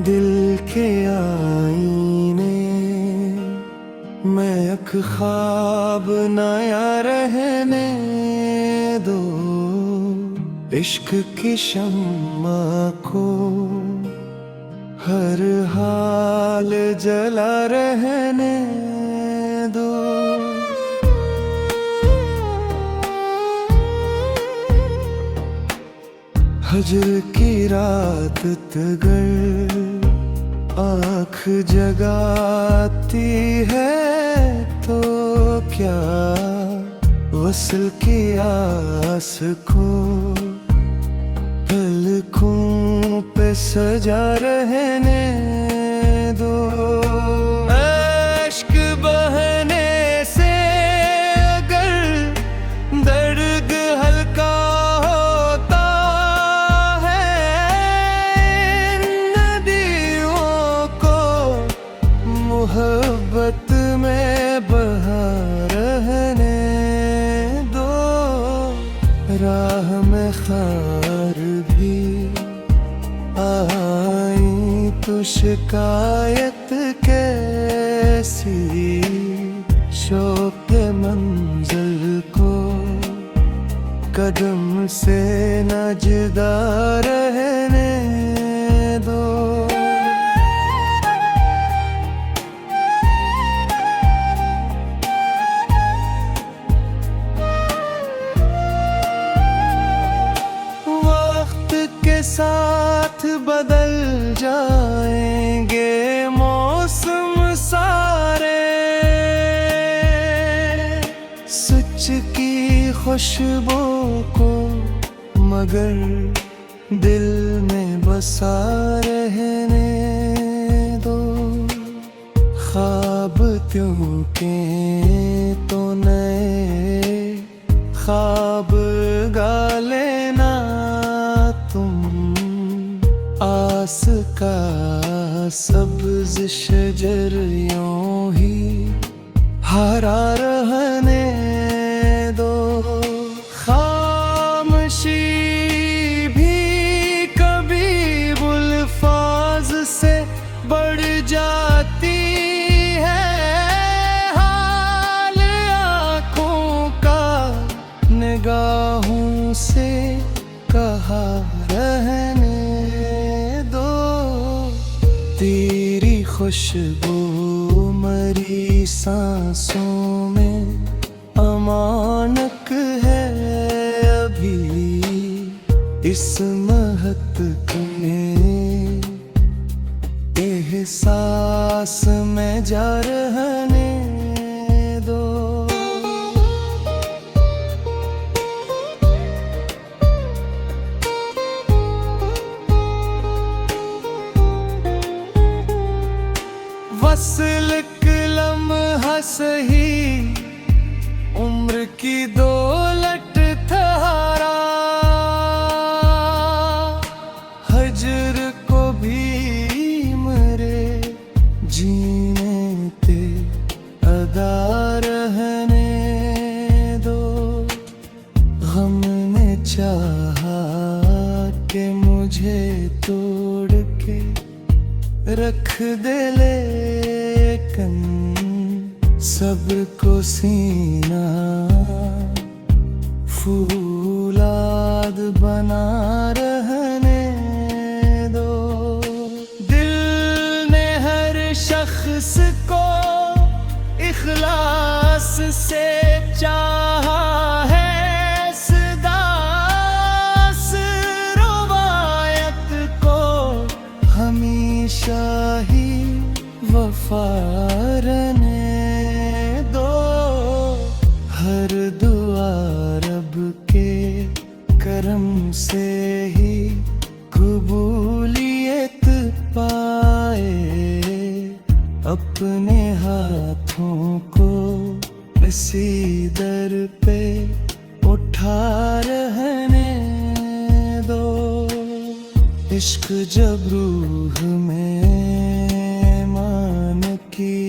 दिल के आईने मैं एक ख्वाब नया रहने दो। इश्क की शम्मा को हर हाल जला रहने दो। हजर की रात तगर आँख जगाती है तो क्या वसल की आस को पलकों पे सजा रहने दो। अश्क बहने से अगर दर्द हल्का होता है, नदियों को मोहब्बत में बहा रहने दो। राह में खार भी आई तो शिकायत कैसी, शौक मंजिल को कदम से न जुदा रहने दो। साथ बदल जाएंगे मौसम सारे, सच की खुशबू को मगर दिल में बसा रहने दो। ख्वाब त्यों के तो नए ख्वाब गा लेना तुम, आस का सब्ज शजर यूं ही हरा रहने दो। खामोशी भी कभी बुल्फाज से बढ़ जाती है, हाल आँखों का निगाहों से कहा रहने दो। तेरी खुशबू मरी सांसों में अमानक है अभी, इस महक में एहसास में जा रहने दो। वसल लम्हा सही उम्र की दौलत थारा, हजर को भी मरे जीने ते अदा रहने दो। गम ने चाहा कि मुझे तोड़ के रख दे, लेकिन सब्र को सीना फूलाद बना रहने दो। दिल ने हर शख्स को इखलास से चाहा है, सदास रवायत को हमेशा ही वफा रहने दो। हर दुआ रब के करम से ही कबूलियत पाए, अपने हाथों को इसी दर पे उठा रहने दो। इश्क जब रूह में मान की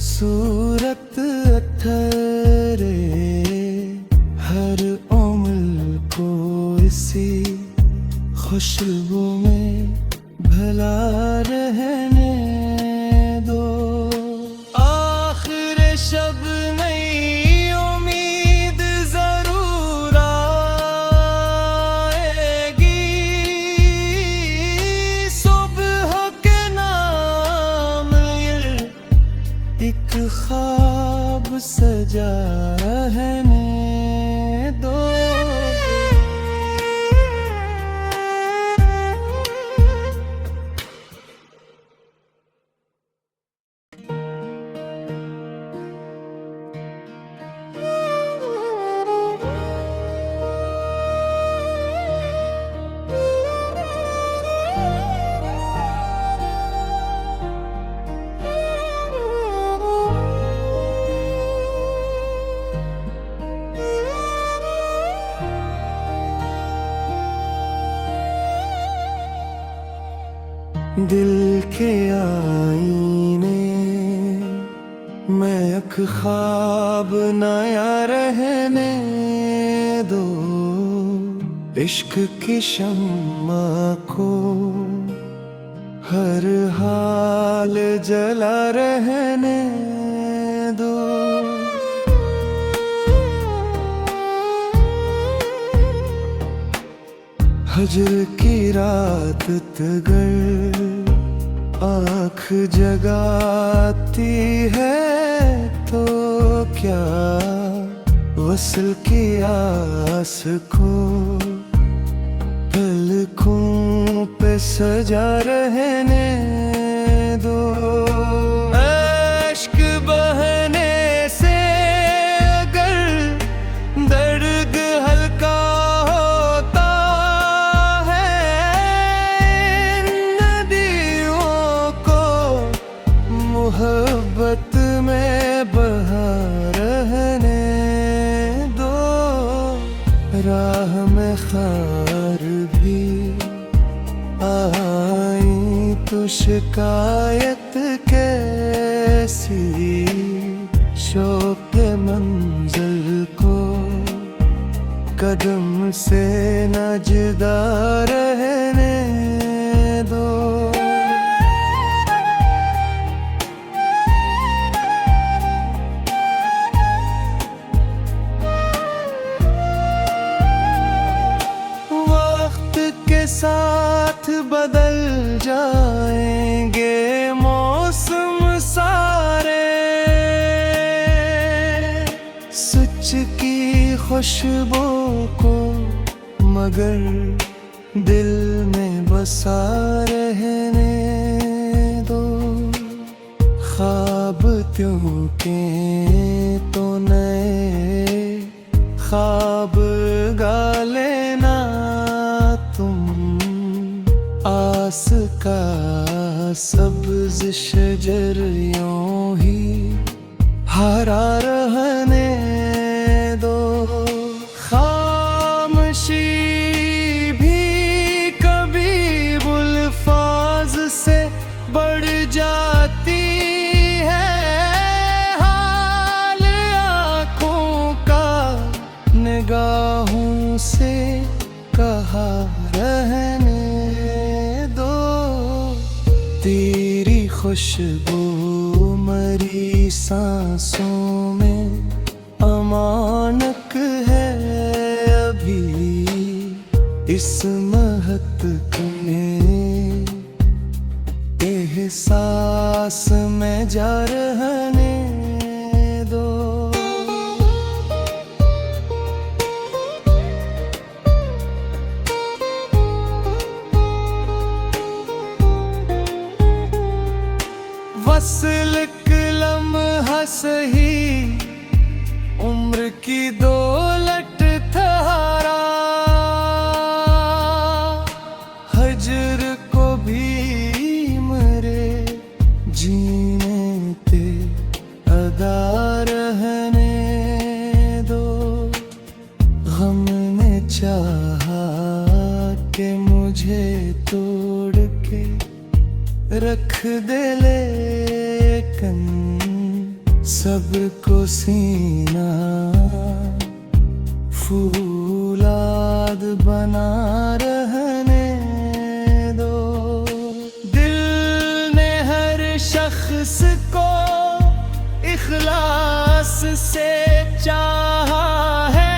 सूरत अथरे, हर उम्र को इसी खुशबू में भला एक ख्वाब सजा रहने दो। दिल के आईने में एक ख्वाब नया रहने दो। इश्क की शम्मा को हर हाल जला रहने दो। हजर की रात तगर आँख जगाती है तो क्या वसल की आस को पलकों पे सजा रहने दो। अश्क बहने से अगर दर्द हल्का होता है, नदियों को मोहब्बत में बहा रहने दो। राह में खार भी आई तो शिकायत कैसी, शौक मंजिल को कदम से न जुदा रहने दो। वक्त के साथ बदल जाएंगे मौसम सारे, सच की खुशबू को मगर दिल में बसा रहने दो। ख्वाब त्यों के तो नए ख्वाब गा लेना तुम। आस का सब्ज शजर यूं ही हरा रहने दो। खामोशी भी कभी बुल्फाज से बढ़ जाती है। हाल आँखों का निगाहों से कहा रहने दो। तेरी खुशबू मरी सांसों में अमानक है अभी। इस महक में एहसास में जा रहने दो। वसल लम्हा सही उम्र की दौलत थारा। हजर को भी मरे जीने ते अदा रहने दो। गम ने चाहा कि मुझे तोड़ के रख दे, लेकिन सब्र को सीना फूलाद बना रहने दो। दिल ने हर शख्स को इखलास से चाहा है।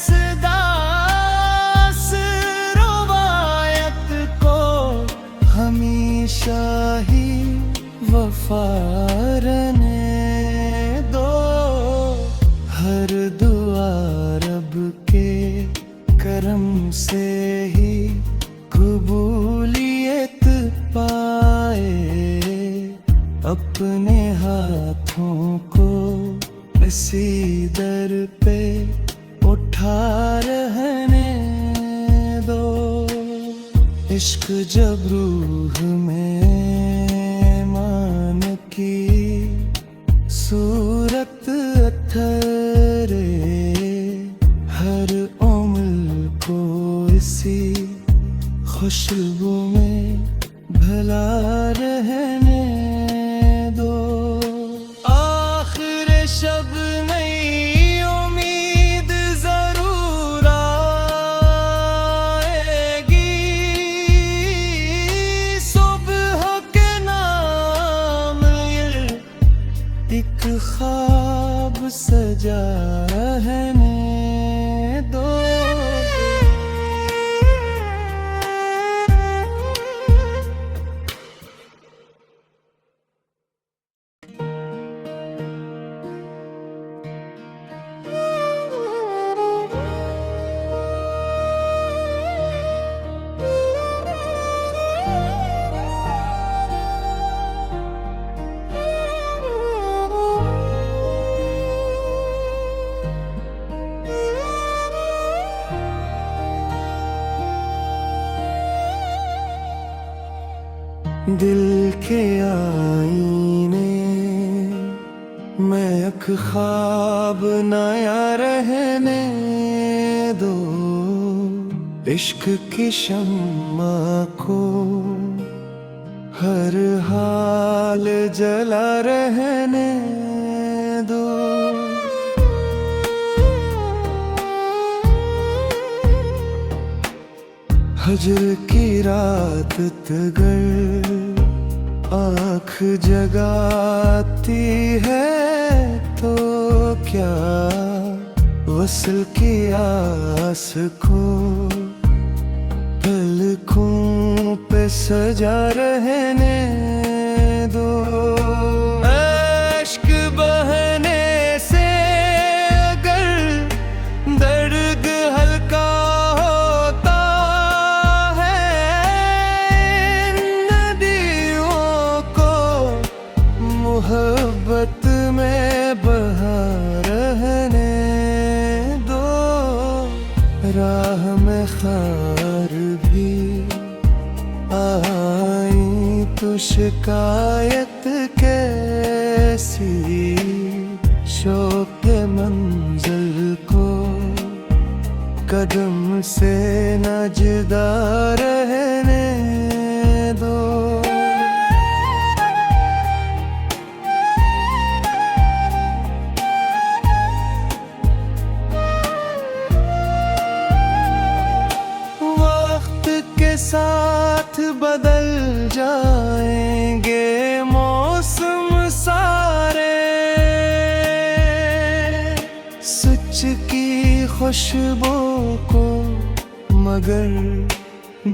सदास रवायत को हमेशा ही वफा रहने हाथों को इसी दर पे उठा रहने दो। इश्क जब रूह में मान की सूरत अथरे, हर उम्र को इसी खुशबू में भला रहने दो। आखिर शब नई उम्मीद जरूर आएगी, सुबह के नाम ये एक ख्वाब सजा रहने दो। दिल के आईने में एक ख्वाब नया रहने दो। इश्क की शम्मा को हर हाल जला रहने दो। हजर की रात तगर आँख जगाती है तो क्या वसल की आस को पलकों पे सजा रहने दो। अश्क बहने से अगर दर्द हल्का होता है, नदियों को मोहब्बत में बहा रहने दो। राह में खार भी आई तो शिकायत कैसी, शौक मंजिल को कदम से न जुदा रहने दो। वक्त के साथ बदल जाएंगे मौसम सारे, सच की खुशबू को मगर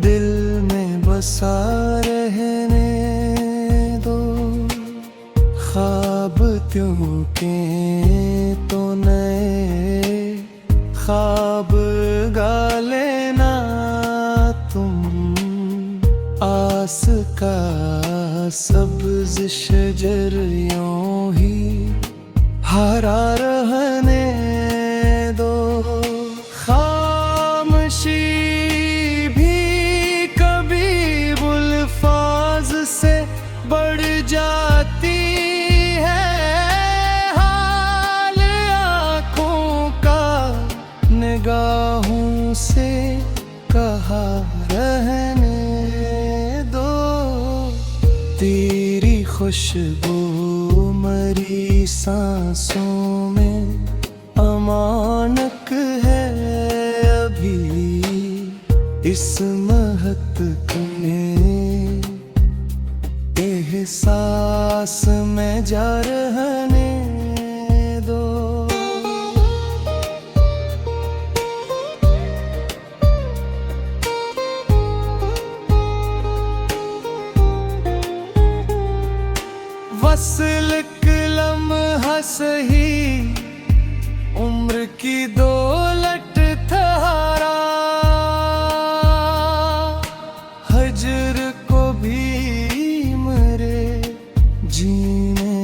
दिल में बसा रहने दो। ख्वाब त्यों के तो नए ख्वाब गा लेना तुम, आस का सब्ज शजर यूं ही हरा रहने दो। खामोशी भी कभी बुल्फाज से बढ़ जाती है, हाल आँखों का निगाहों से कहा रहने दो। तेरी खुशबू मरी सांसों में अमानक है अभी, इस महक में एहसास में जा रहने दो। वसल लम्हा सही उम्र की दौलत थारा, हजर को भी मरे जीने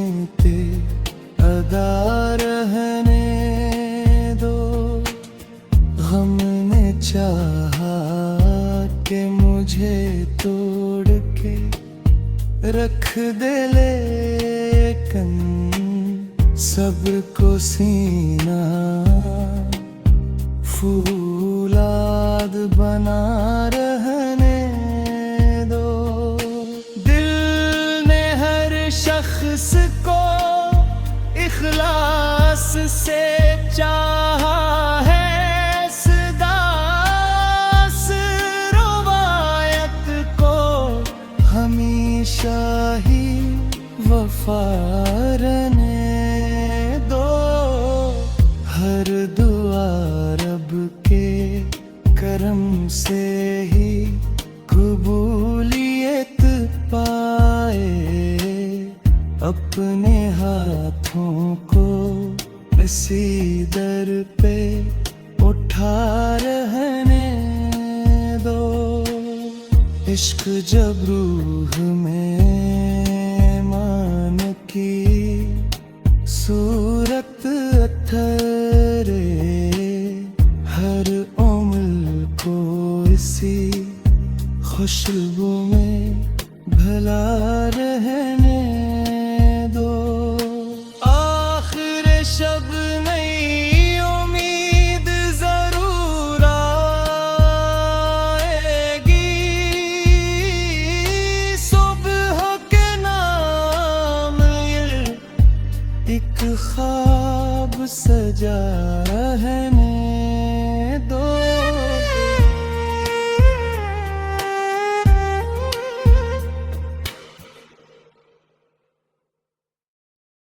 सब्र को सीना फूलाद बना रहने दो। दिल ने हर शख्स को इखलास से चाहा है, सदास रवायत को हमेशा ही वफा रहने दो। हर दुआ रब के करम से ही कबूलियत पाए। अपने हाथों को इसी दर पे उठा रहने दो। इश्क जब रूह में मान की सूरत अथरे, हर उम्र को इसी खुशबू में भला रहने दो। आखिर शब नई उम्मीद जरूर आएगी, सुबह के नाम ये एक ख्वाब सजा रहने